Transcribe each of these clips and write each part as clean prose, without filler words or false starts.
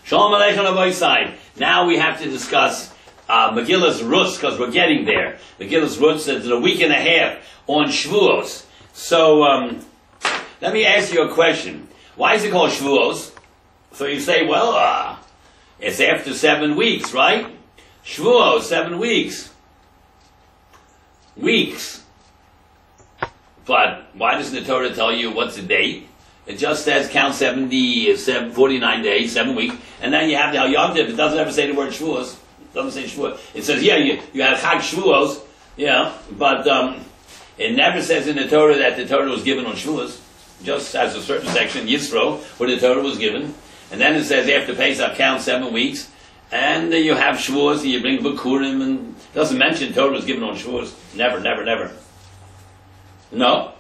Shalom Aleichem Rabbi side. Now we have to discuss Megillas Rus, because we're getting there. Megillas Rus is a week and a half on Shavuos. So let me ask you a question. Why is it called Shavuos? So you say, well, it's after 7 weeks, right? Shavuos, 7 weeks. Weeks. But why doesn't the Torah tell you what's the date? It just says count 49 days, 7 weeks, and then you have the Yom Tov. It doesn't ever say the word Shavuos. It doesn't say Shavuos. It says, yeah, you have Chag Shavuos, yeah, but it never says in the Torah that the Torah was given on Shavuos. Just as a certain section, Yisro, where the Torah was given. And then it says after Pesach count 7 weeks, and you have Shavuos, and you bring Bikurim, and it doesn't mention Torah was given on Shavuos. Never, never, never. No.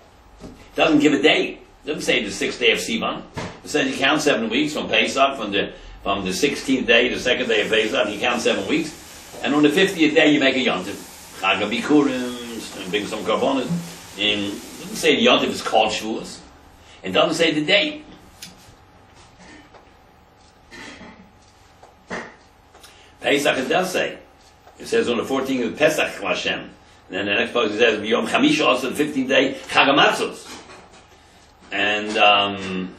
It doesn't give a date. It doesn't say the 6th day of Sivan. It says you count 7 weeks from Pesach, from the 16th day, the 2nd day of Pesach, you count 7 weeks. And on the 50th day you make a Yom Tov. Chag Bikurim, and bring some Karbonos. It doesn't say the Yom Tov is called Shavuos. It doesn't say the date. Pesach it does say. It says on the 14th of Pesach Hashem. And then the next part it says Yom Chamisha, also the 15th day, Chag HaMatzos. And on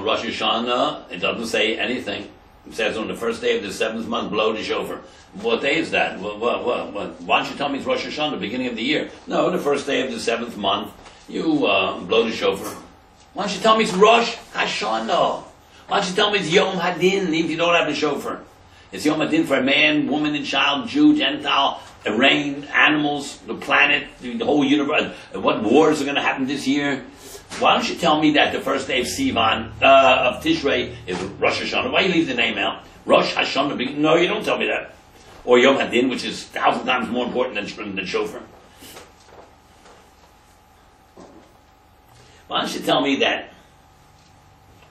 Rosh Hashanah, it doesn't say anything. It says on the first day of the 7th month, blow the shofar. What day is that? What? Why don't you tell me it's Rosh Hashanah, the beginning of the year? No, the first day of the 7th month, you blow the shofar. Why don't you tell me it's Rosh Hashanah? Why don't you tell me it's Yom Hadin, even if you don't have the shofar? It's Yom Hadin for a man, woman, and child, Jew, Gentile, rain, animals, the planet, the whole universe, what wars are going to happen this year. Why don't you tell me that the first day of Sivan, of Tishrei, is Rosh Hashanah? Why you leave the name out? Rosh Hashanah, no, you don't tell me that. Or Yom Hadin, which is 1,000 times more important than shofar. Why don't you tell me that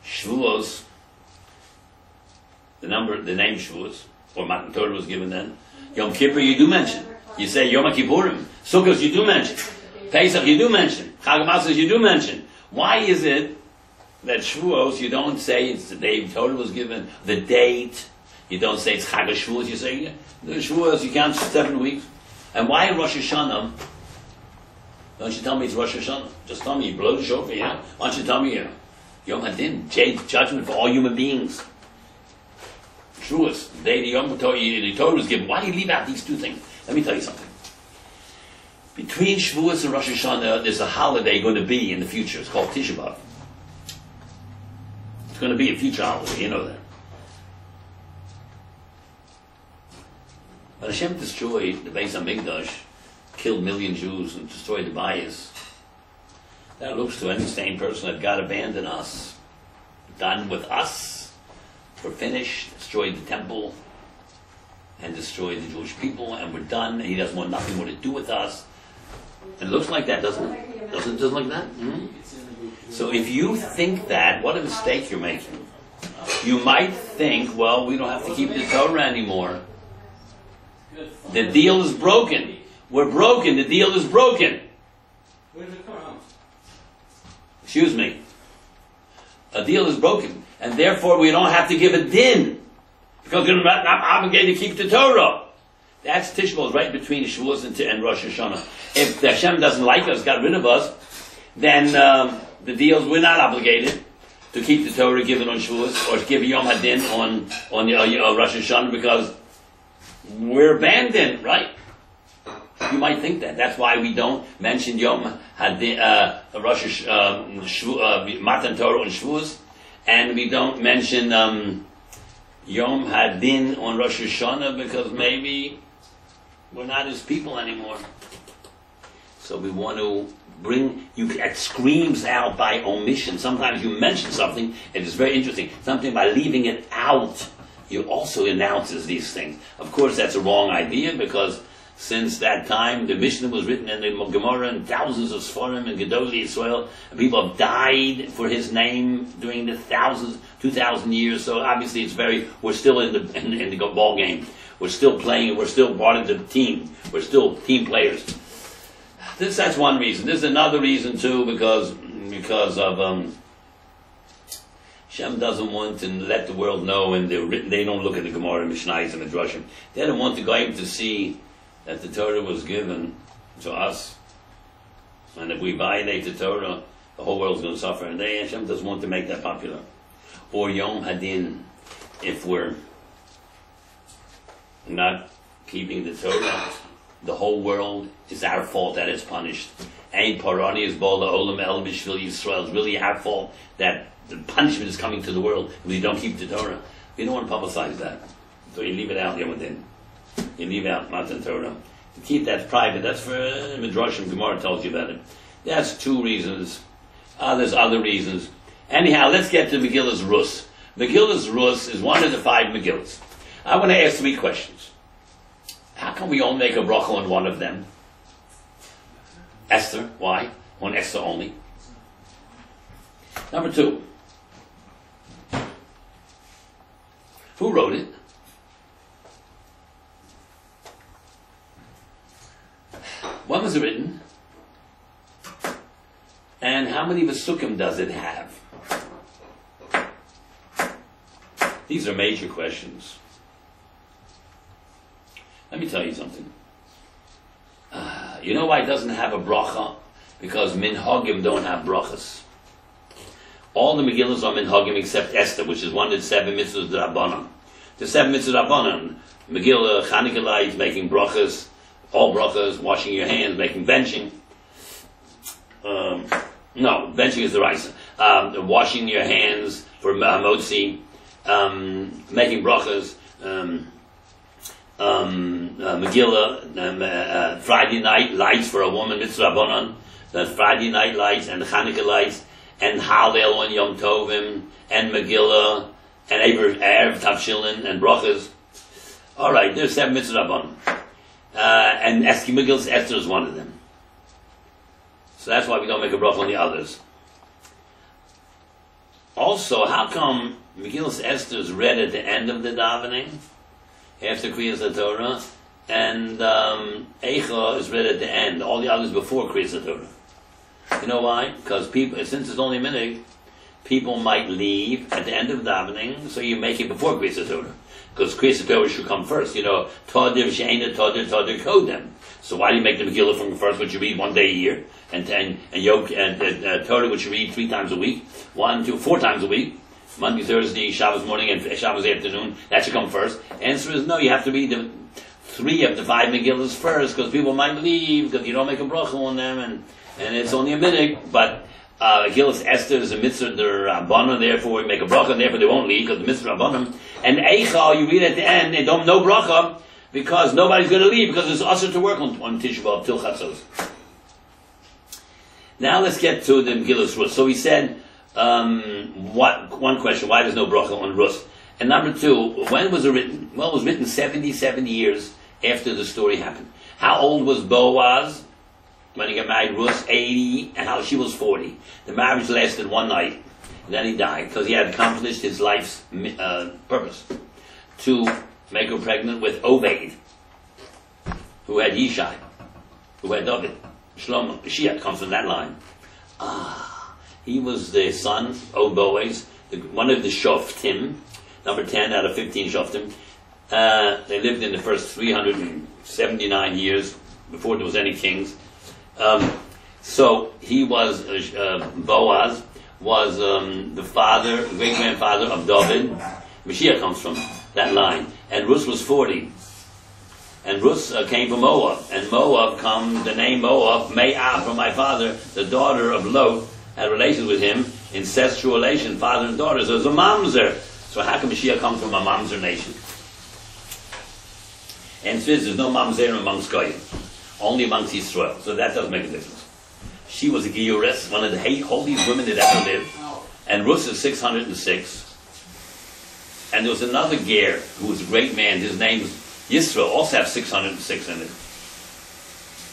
Shavuos, the name Shavuos, or Matan Torah was given then. Yom Kippur you do mention. You say Yom Kippurim. Sukkot you do mention. Pesach you do mention. Chag HaMatzos you do mention. Why is it that Shavuos you don't say it's the day Torah was given, the date? You don't say it's Chag HaShavuos. You say the Shavuos you count 7 weeks. And why Rosh Hashanah? Don't you tell me it's Rosh Hashanah? Just tell me you blow the shofar. Yeah. Why don't you tell me Yom Hadin, judgment for all human beings. Shavuos, the day the Torah was given. Why do you leave out these two things? Let me tell you something. Between Shavuos and Rosh Hashanah, there's a holiday going to be in the future. It's called Tisha B'Av. It's going to be a future holiday, you know that. But Hashem destroyed the Beis HaMikdash, killed 1 million Jews, and destroyed the bias. That looks to any sane person that God abandoned us. Done with us. We're finished, destroyed the temple, and destroyed the Jewish people, and we're done, and he doesn't want nothing more to do with us. And it looks like that, doesn't it? Doesn't it like that? Mm-hmm. So if you think that, what a mistake you're making. You might think, well, we don't have to keep the Torah anymore. The deal is broken. We're broken. The deal is broken. Excuse me. A deal is broken. And therefore we don't have to give a din. Because we're not obligated to keep the Torah. That's Tisha B'Av, right between Shavuos and Rosh Hashanah. If the Hashem doesn't like us, got rid of us, then the deals, we're not obligated to keep the Torah given on Shavuos or to give Yom Hadin on Rosh Hashanah because we're abandoned, right? You might think that. That's why we don't mention Yom Hadin, Matan Torah on Shavuos, and we don't mention Yom Hadin on Rosh Hashanah because maybe we're not his people anymore. So we want to bring you. It screams out by omission. Sometimes you mention something, and it's very interesting. Something by leaving it out, it also announces these things. Of course, that's a wrong idea because since that time, the Mishnah was written in the Gemara and thousands of Sforim and Gedolei Yisrael, and people have died for his name during the 2,000 years. So obviously, we're still in the ball game. We're still playing. We're still part of the team. We're still team players. That's one reason. There's another reason too, because of Hashem doesn't want to let the world know, and they don't look at the Gemara, Mishnayos, and Midrashim. They don't want the Goyim to see that the Torah was given to us. And if we violate the Torah, the whole world's going to suffer. And Hashem doesn't want to make that popular. Or Yom Hadin, if we're not keeping the Torah, the whole world is our fault that it's punished. Ein parani is bol olam el b'shvil Yisrael. It's really our fault that the punishment is coming to the world if we don't keep the Torah. We don't want to publicize that. So you leave it out, Yom Hadin. You leave out Matan Torah. To keep that private, that's for Midrashim. Gemara tells you about it. That's two reasons. There's other reasons. Anyhow, let's get to Megillas Rus. Megillas Rus is one of the 5 Megillas. I want to ask 3 questions. How come we only make a bracha on one of them? Esther. Why? On Esther only. Number 2. Who wrote it? When was it written? And how many Vasukim does it have? These are major questions. Let me tell you something. You know why it doesn't have a bracha? Because minhagim don't have brachas. All the Megillas are minhagim except Esther, which is one of the 7 mitzvahs d'Rabbanan. The 7 mitzvahs d'Rabbanan, Megillah, Chanukah lights, making brachas, all brachas, washing your hands, making benching. No, benching is the rice. Washing your hands for motzi, making brachas, Megillah, Friday night lights for a woman, mitzvah rabbanon, the Friday night lights and the Chanukah lights, and Hallel on Yom Tovim, and Megillah, and Erev Tavshilin, and brachas. All right, there's 7 mitzvah rabbanon. And Megillas Esther is one of them. So that's why we don't make a bracha on the others. Also, how come Megillas Esther is read at the end of the davening, after Kriyas Torah, and Eicha is read at the end, all the others before Kriyas Torah? You know why? Because people, since it's only a minute, people might leave at the end of davening, so you make it before Kriyas Torah. Because Kriyas Torah should come first. You know, Todir Sheina Todir Todir Kodem. So why do you make the Megillah from first, which you read one day a year, and Torah, which you read 3 times a week, 4 times a week, Monday, Thursday, Shabbos morning, and Shabbos afternoon? That should come first. Answer is no. You have to read the 3 of the 5 Megillas first, because people might leave because you don't make a bracha on them, and it's only a minute. But Megillas Esther is a mitzvah d'Rabbanan, therefore we make a bracha, and therefore they won't leave because the mitzvah d'Rabbanan. And Eicha, you read at the end, and don't no bracha, because nobody's going to leave, because it's usher to work on Tisha B'Av till Chatzos. Now let's get to the Megillas Rus. So we said, one question, why there's no bracha on Rus? And number 2, when was it written? Well, it was written 77 years after the story happened. How old was Boaz when he got married? Rus, 80, and how she was 40. The marriage lasted 1 night, and then he died, because he had accomplished his life's purpose, to make her pregnant with Obed, who had Yishai, who had David. Shlomo, Mashiach comes from that line. He was the son of Boaz, one of the Shoftim, number 10 out of 15 Shoftim. They lived in the first 379 years before there was any kings. So he was, Boaz was the father, great-grandfather of David. Mashiach comes from that line. And Rus was 40. And Rus came from Moab. And Moab comes, the name Moab, Me'ah, from my father, the daughter of Lot, had relations with him, incestual relation, father and daughter. So it's a mamzer. So how can Mashiach come from a mamzer nation? And there's no mamzer amongst Goyim, only amongst Yisrael. So that doesn't make a difference. She was a Giyures, one of the holiest women that ever lived. And Rus is 606. And there was another Ger, who was a great man, his name was Yisro, also have 606 in it.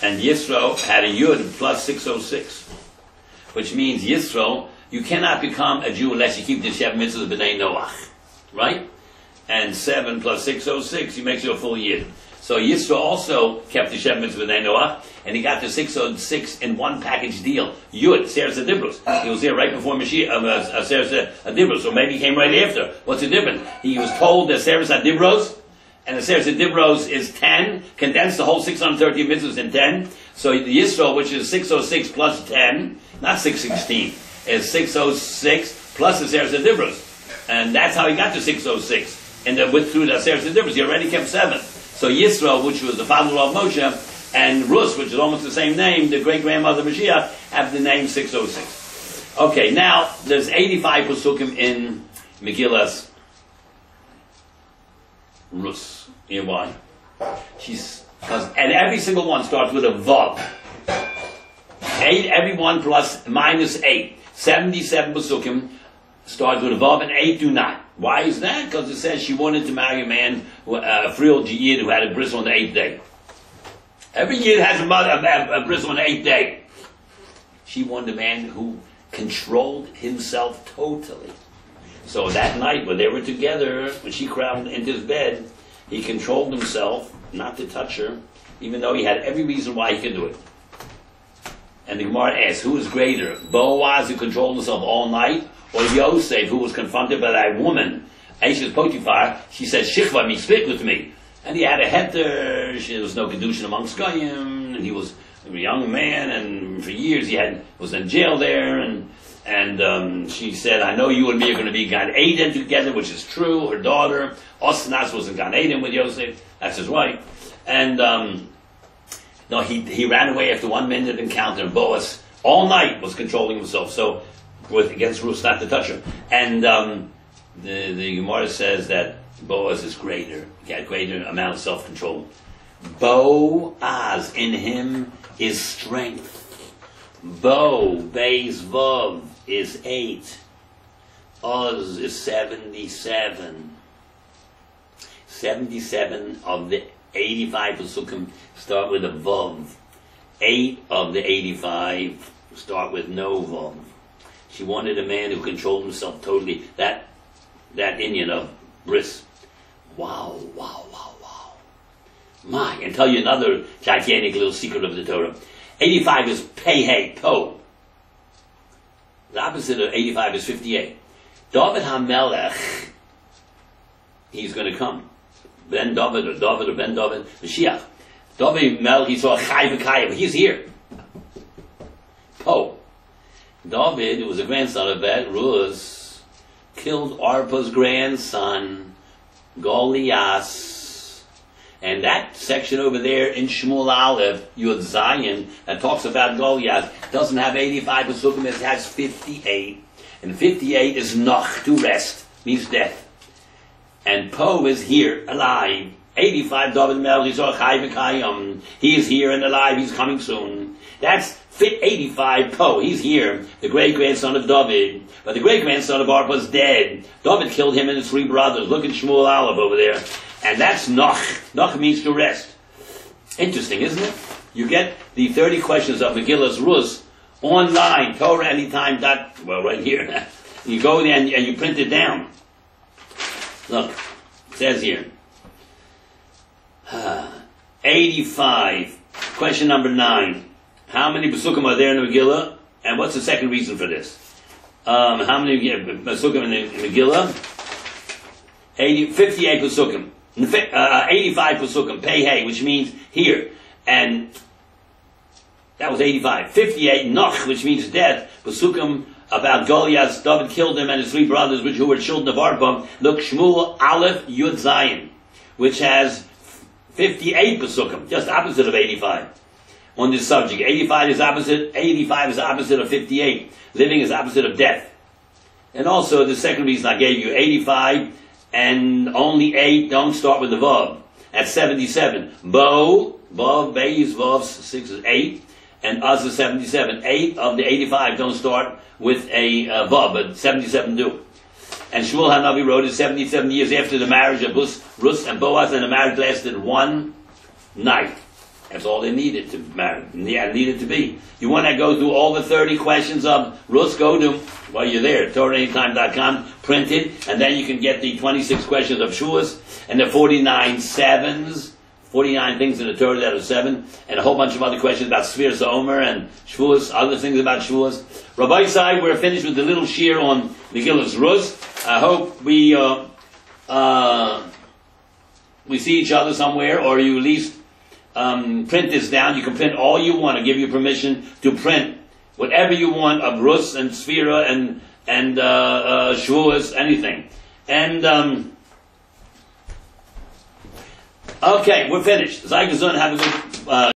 And Yisro had a Yud plus 606. Which means Yisro, you cannot become a Jew unless you keep the 7 mitzvahs b'nei Noach. Right? And 7 plus 606, he makes you a full Yid. So So Yisro also kept the Shem Mitzvah B'nai Noach, and he got the 606 in one package deal. Yud, Seres Adibrus. He was there right before Mashiach, Seres Adibrus, or maybe he came right after. What's the difference? He was told that Seres Adibros, and the Seres Adibros is 10, condensed the whole 630 mitzvahs in 10. So the Yisro, which is 606 plus 10, not 616, is 606 plus the Seres Adibros. And that's how he got to 606. And through the Seres Adibros, he already kept 7. So Yisro, which was the father of Moshe, and Rus, which is almost the same name, the great-grandmother of Mashiach, have the name 606. Okay, now, there's 85 Pesukim in Megillas Rus. You know why? And every single one starts with a Vav. 8, every one plus minus 8. 77 Pesukim starts with a Vav, and 8 do not. Why is that? Because it says she wanted to marry a man, a Friel Yid, who had a bris on the 8th day. Every Yid has a bris on the 8th day. She wanted a man who controlled himself totally. So that night, when they were together, when she crawled into his bed, he controlled himself not to touch her, even though he had every reason why he could do it. And the Gemara asks, who is greater? Boaz, who controlled himself all night, or Yosef, who was confronted by that woman, Aisha's Potiphar? She said, Shikva me, split with me. And he had a heter, there was no kedushin amongst Goyim, and he was a young man, and for years he was in jail there, and she said, I know you and me are going to be Gan Eden together, which is true. Her daughter, Osnas, was in Gan Eden with Yosef, that's his wife. And no, he ran away after 1 minute encounter, and Boaz all night was controlling himself, so against Rus not to touch her. And the Gemara says that Boaz is greater. He had greater amount of self-control. Boaz, in him is strength. Beis Vav is 8. Oz is 77. 77 of the 85 Pesukim start with a Vav. 8 of the 85 start with no Vav. She wanted a man who controlled himself totally. That Indian of Bris. Wow. My, and tell you another gigantic little secret of the Torah. 85 is Pei, Po. The opposite of 85 is 58. David HaMelech, he's going to come. Ben David or Ben David, Mashiach. David Melech, he saw Chai V'Kayim. He's here. Po. David, who was a grandson of Bet Rus, killed Arpa's grandson, Goliath. And that section over there in Shmuel Aleph, Yud Zion, that talks about Goliath, doesn't have 85 Pesukim, it has 58. And 58 is Noch, to rest, means death. And Po is here, alive. 85, David Melech, he is here and alive, he's coming soon. That's 85, Po, he's here, the great-grandson of David. But the great-grandson of Arpa is dead. David killed him and his 3 brothers. Look at Shmuel Aleph over there. And that's Noch. Noch means to rest. Interesting, isn't it? You get the 30 questions of Megillas Rus online, Torah anytime. Well, right here. You go there and you print it down. Look, it says here. 85. Question number 9. How many Pesukim are there in the Megillah? And what's the second reason for this? How many Pesukim in the Megillah? 58 Pesukim. 85 Pesukim, Pei, which means here. And that was 85. 58, Noch, which means death. Pesukim about Goliath, David killed him and his 3 brothers, who were children of Arpa. Look, Shmuel Aleph Yud Zion, which has 58 Pesukim, just opposite of 85 on this subject. 85 is opposite of 58. Living is opposite of death. And also the second reason I gave you, 85 and only 8 don't start with the Vav. At 77. Vav, Beis, Vav, 6 is 8. And Uz is 77. 8 of the 85 don't start with a Vav, but 77 do. And Shmuel HaNavi wrote it 77 years after the marriage of Rus and Boaz, and the marriage lasted 1 night. That's all they needed to marry. Needed to be. You want to go through all the 30 questions of Rus, go to, while you're there, TorahAnytime.com, print it, and then you can get the 26 questions of Shuas, and the 49 sevens, 49 things in the Torah that are 7, and a whole bunch of other questions about Spheres Omer and Shavuos, other things about Shavuos. Rabbi side, we're finished with the little shir on Megillas Rus. I hope we see each other somewhere, or you at least print this down. You can print all you want. I give you permission to print whatever you want of Rus and Sphira and Shavuos, anything. And okay, we're finished. Zayk Zun, have a good